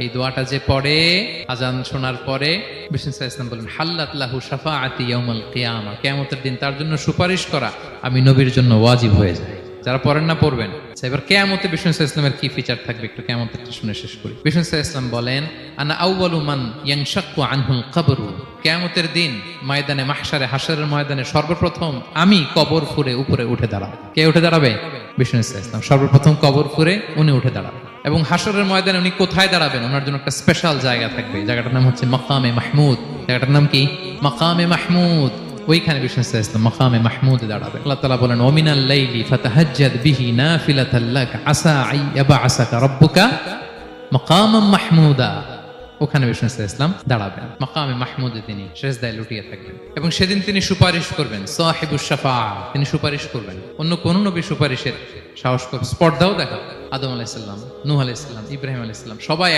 এই দোয়াটা যে পড়ে আজান শোনার পরে বিষ্ণু সাল্লাল্লাহু আলাইহি ওয়াসাল্লাম বলেন হাল্লাত লাহু শাফাআতি ইয়াউমাল কিয়ামা, কিয়ামতের দিন তার জন্য সুপারিশ করা আমি নবীর জন্য ওয়াজিব হয়ে যায়। যারা পড়েন না পড়বেন। এবার কিয়ামতে বিষ্ণু সাল্লাল্লাহু আলাইহি ওয়াসাল্লামের কি ফিচার থাকবে একটু কিয়ামতেরটা শুনে শেষ করি। বিষ্ণু সাল্লাল্লাহু আলাইহি ওয়াসাল্লাম বলেন আনা আউয়ালু মান ইয়ানশাক্কু আনহুল কবর, কিয়ামতের দিন ময়দানে মাহশারে হাশরের ময়দানে সর্বপ্রথম আমি কবর ফুঁড়ে উপরে উঠে দাঁড়াবো। কে উঠে দাঁড়াবে? বিষ্ণু সাল্লাল্লাহু আলাইহি ওয়াসাল্লাম সর্বপ্রথম কবর ফুঁড়ে উনি উঠে দাঁড়াবেন। এবং হাশরের ময়দানে উনি কোথায় দাঁড়াবেন? ওনার জন্য একটা স্পেশাল জায়গা থাকবে, জায়গাটার নাম হচ্ছে মাকামে মাহমুদ। জায়গাটার নাম কি? মাকামে মাহমুদ। ওইখানে বিষ্ণু সাল্লাল্লাহু আলাইহি ওয়াসাল্লাম মাকামে মাহমুদে দাঁড়াবে। আল্লাহ তাআলা বলেন ওয়ামিনাল লাইলি ফাতাহাজ্জাদ বিহি নাফিলাতাল লাক আসা আইয়াবআসাকা রাব্বুকা মাকামান মাহমুদা। ওখানে বিষ্ণু সাল্লাল্লাহু আলাইহি ওয়াসাল্লাম দাঁড়াবেন, মাকামে মাহমুদে তিনি সিজদায় লুটিয়ে থাকবেন এবং সেদিন তিনি সুপারিশ করবেন। সাহিবুশ শাফাআ, তিনি সুপারিশ করবেন। অন্য কোন নবী সুপারিশের সাহস করবে স্পর্ধাও দেখা। আদম আলাইহিস সালাম, নূহ আলাইহিস সালাম, ইব্রাহিম আলাইহিস সালাম সবাই